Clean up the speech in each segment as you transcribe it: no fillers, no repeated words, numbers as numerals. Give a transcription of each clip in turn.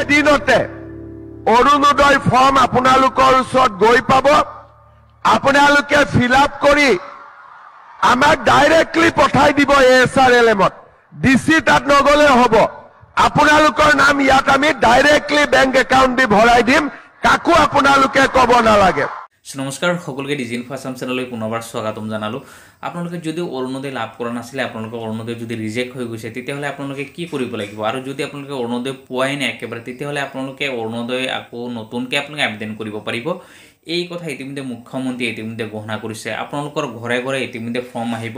এদিনতে অৰুণোদয় ফৰ্ম আপোনালোকৰ ওচৰত গৈ পাব আপোনালোকে ফিল আপ কৰি আমাক ডাইৰেক্টলি পঠাই দিব এছআৰএলএমত ডিসি তাত নগলে হ'ব আপোনালোকৰ নাম ইয়াত আমি ডাইৰেক্টলি বেংক একাউণ্ট দি ভৰাই দিম কাকো আপোনালোকে ক'ব নালাগে নমস্কাৰ সকলোকে ডিজি ইনফো আসাম চেনেললৈ পুনৰবাৰ স্বাগতম জনালো আপোনালোকে যদি অৰুণোদয় লাভ কৰা নাছিলে আপোনালোকৰ অৰুণোদয় যদি ৰিজেক্ট হৈ গৈছে তেতিয়াহলে আপোনালোকে কি কৰিব লাগিব আৰু যদি আপোনালোকে অৰুণোদয় পোৱাই নাই একেবাৰে তেতিয়াহলে আপোনালোকে অৰুণোদয় আকৌ নতুনকৈ আপোনালোকে আবেদন কৰিব পাৰিব এই কথা ইতিমধ্যে মুখ্যমন্ত্ৰী ইতিমধ্যে ঘোষণা কৰিছে আপোনালোকৰ ঘৰে ঘৰে ইতিমধ্যে ফৰ্ম আহিব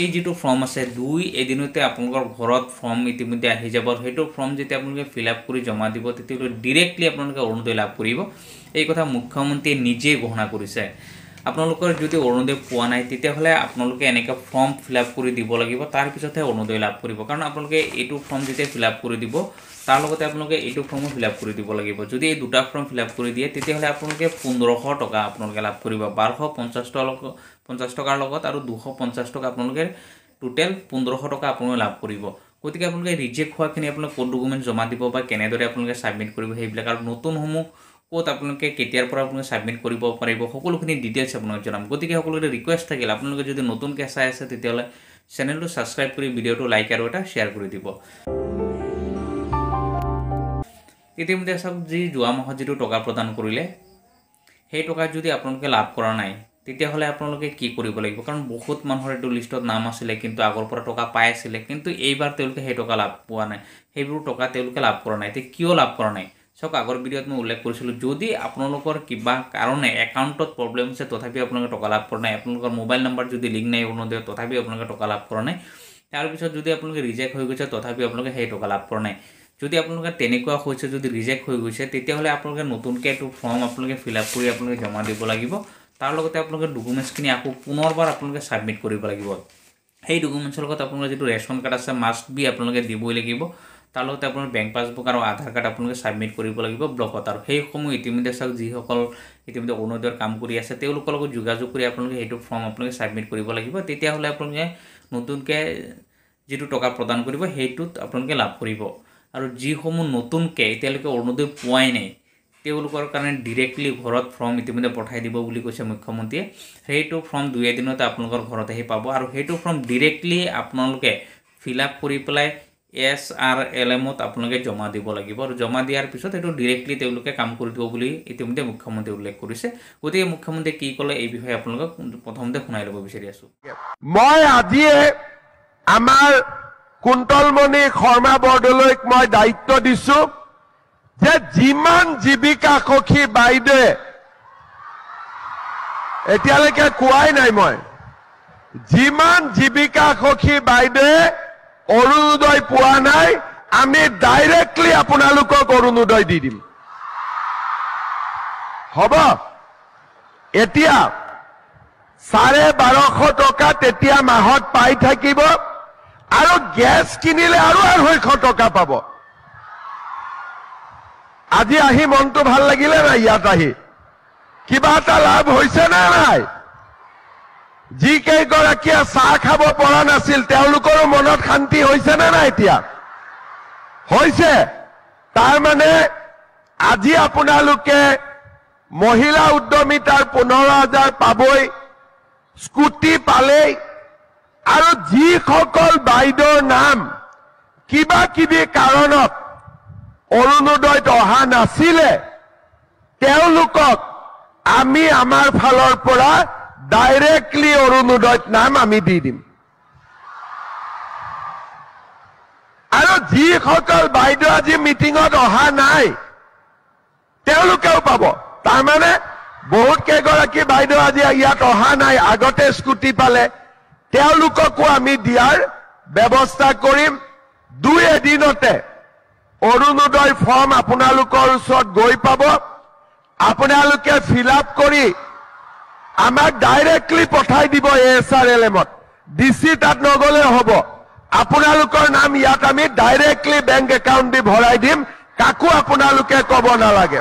এই যেটো ফৰ্ম আছে 2 এদিনতে আপোনালোকৰ ঘৰত ফৰ্ম ইতিমধ্যে আহি যাব হেটো ফৰ্ম যেতিয়া আপোনালোকে ফিল আপ কৰি জমা দিব তেতিয়াহলে ডাইৰেক্টলি আপোনালোকে অৰুণোদয় লাভ কৰিব এই কথা মুখ্যমন্ত্ৰী নিজে ঘোষণা কৰিছে আপোনালোকৰ যদি অৰুণোদয় পোৱা নাই তেতিয়াহলে আপোনালোকে এনেকা ফৰ্ম ফিল আপ কৰি দিব লাগিব তাৰ পিছতহে অৰুণোদয় লাভ কৰিব কাৰণ আপোনালোকে এইটো ফৰ্ম যেতিয়া ফিল আপ কৰি দিব তাৰ লগতে আপোনালোকে এইটো ফৰ্ম ফিল আপ কৰি দিব লাগিব যদি এই দুটা ফৰ্ম ফিল আপ কৰি দিয়ে তেতিয়াহলে আপোনালোকে 1500 টকা আপোনালোকে লাভ কৰিব 1250 টকাৰ লগত আৰু 250 টকা আপোনালোকে টোটাল 1500 টকা আপোনালোকে লাভ কৰিব গতিকে আপোনালোকে ৰিজেক্ট হোৱাখিনি আপোনালোকে কোড ডকুমেন্ট জমা দিব বা কেনেদৰে আপোনালোকে সাবমিট কৰিব সেইবিলাক আৰু নতুন সমূহ কোত আপোনালোকে কেতিয়াৰ পৰা আপোনালোকে সাবমিট কৰিব পাৰিব সকলোখিনি ডিটেইলছ আপোনালোক জনাম গতিকে সকলোৰে ৰিকুৱেষ্ট থাকিল আপোনালোকে যদি নতুনকৈ চাই আছে তেতিয়াহলে চেনেলটো সাবস্ক্ৰাইব কৰি ভিডিওটো লাইক আৰু এটা শেয়াৰ কৰি দিব ইতিমধ্যে সব যি যোৱা মাহত যেটো টকা প্ৰদান কৰিলে সেই টকা যদি আপোনালোকে লাভ কৰা নাই তেতিয়াহলে আপোনালোকে কি কৰিব লাগিব কাৰণ বহুত মানুহৰ এটো লিষ্টত নাম আছিল কিন্তু আগৰ পৰা টকা পাই আছিল কিন্তু এইবাৰ তেওঁলোকে সেই টকা লাভ পোৱা নাই সেইবোৰ টকা তেওঁলোকে লাভ কৰা নাই তে কিয় লাভ কৰা নাই সক আগৰ ভিডিওত মই উল্লেখ কৰিছিলো যদি আপোনালোকৰ কিবা কাৰণে একাউণ্টত প্ৰবলেম আছে তথাপি আপোনালোকে টকা লাভ কৰা নাই আপোনালোকৰ মোবাইল নম্বৰ যদি লিংক নাই অৰুণোদয় তথাপি আপোনালোকে টকা লাভ কৰা নাই তাৰ পিছত যদি আপোনালোকে ৰিজেক্ট হৈ গৈছে তথাপি আপোনালোকে সেই টকা লাভ কৰা নাই যদি আপোনালোকে তেনেকুৱা হৈছে যদি ৰিজেক্ট হৈ গৈছে তেতিয়াহলে আপোনালোকে নতুনকৈ এটো ফৰ্ম আপোনালোকে ফিল আপ কৰি আপোনালোকে জমা দিব লাগিব তাৰ লগতে আপোনালোকে ডকুমেন্টছখিনি আকৌ পুনৰবাৰ আপোনালোকে সাবমিট কৰিব লাগিব সেই ডকুমেন্টছৰ লগত আপোনালোকৰ যেটো ৰেশন কাৰ্ড আছে মাষ্ট বি আপোনালোকে দিবই লাগিব তাৰ লগতে আপোনাৰ বেংক পাছবুক আৰু আধাৰ কাৰ্ড আপোনালোকে সাবমিট কৰিব লাগিব ব্লকত আৰু সেই সময় ইতিমধ্যে সক যিসকল ইতিমধ্যে অৰুণোদয়ৰ কাম কৰি আছে তেওঁলোকৰ লগত যোগাযোগ কৰি আপোনালোকে এইটো ফৰ্ম আপোনালোকে সাবমিট কৰিব লাগিব তেতিয়াহলে আপোনালোকে নতুনকৈ যেটো টকা প্ৰদান কৰিব হেইটোত আপোনালোকে লাভ কৰিব আৰু যি সমূহ নতুনকৈ এতিয়ালৈকে অৰুণোদয় পোৱাই নাই তেওঁলোকৰ কাৰণে ডাইৰেক্টলি ঘৰত ফৰ্ম ইতিমধ্যে পঠাই দিব বুলি কৈছে মুখ্যমন্ত্ৰীয়ে সেইটো ফৰ্ম 2 এদিনতে আপোনালোকৰ ঘৰত আহি পাব আৰু সেইটো ফৰ্ম ডাইৰেক্টলি আপোনালোকে ফিল আপ কৰি পেলাই এছআৰএলএমত আপোনালোকে জমা দিব লাগিব আৰু জমা দিয়াৰ পিছত এটো ডাইৰেক্টলি তেওঁলোকে কাম কৰি দিব বুলি ইতিমধ্যে মুখ্যমন্ত্ৰী উল্লেখ কৰিছে গতিকে মুখ্যমন্ত্ৰী কি ক'লে এই বিষয়ে আপোনালোকক প্ৰথমতে শুনাই ল'ব বিচাৰি আছো মই আজিয়ে আমাৰ কুন্তলমণি শৰ্মা বৰদলৈক মই দায়িত্ব দিছো যে যিমান জীৱিকা সখী বাইদে এতিয়ালৈকে কোৱাই নাই মই যিমান জীৱিকা সখী বাইদে অৰুণোদয় পোৱা নাই আমি ডাইৰেক্টলি আপোনালোকক অৰুণোদয় দি দিম হ'ব এতিয়া 1250 টকা তেতিয়া মাহত পাই থাকিব আৰু গ্যাস কিনিলে আৰু 250 টকা পাব আজি আহি মনটো ভাল লাগিলে না ইয়াত আহি কিবা এটা লাভ হৈছে না নাই যি কেইগৰাকীয়ে চাহ খাব পৰা নাছিল তেওঁলোকৰ মনত শান্তি হৈছে না নাই এতিয়া হৈছে তাৰ মানে আজি আপোনালোকে মহিলা উদ্যমিতাৰ 15000 পাবই স্কুটি পালে আৰু যিসকল বাইদৰ নাম কিবা কিবি কাৰণত অৰুণোদয়ত অহা নাছিলে তেওঁলোকক আমি আমাৰ ফালৰ পৰা ডাইৰেক্টলি অৰুণোদয়ত নাম আমি দি দিম আৰু যিসকল বাইদ আজি মিটিঙত অহা নাই তেওঁলোকেও পাব তাৰ মানে বহুত কেইগৰাকী বাইদ আজি ইয়াত অহা নাই আগতে স্কুটি পালে তেওঁলোককো আমি দিয়াৰ ব্যৱস্থা কৰিম 2 এদিনতে অৰুণোদয় ফৰ্ম আপোনালোকৰ ওচৰত গৈ পাব আপোনালোকে ফিল আপ কৰি আমাক ডাইৰেক্টলি পঠাই দিব এছআৰএলএমত ডিসি তাত নগলে হ'ব আপোনালোকৰ নাম ইয়াত আমি ডাইৰেক্টলি বেংক একাউণ্ট দি ভৰাই দিম কাকো আপোনালোকে ক'ব নালাগে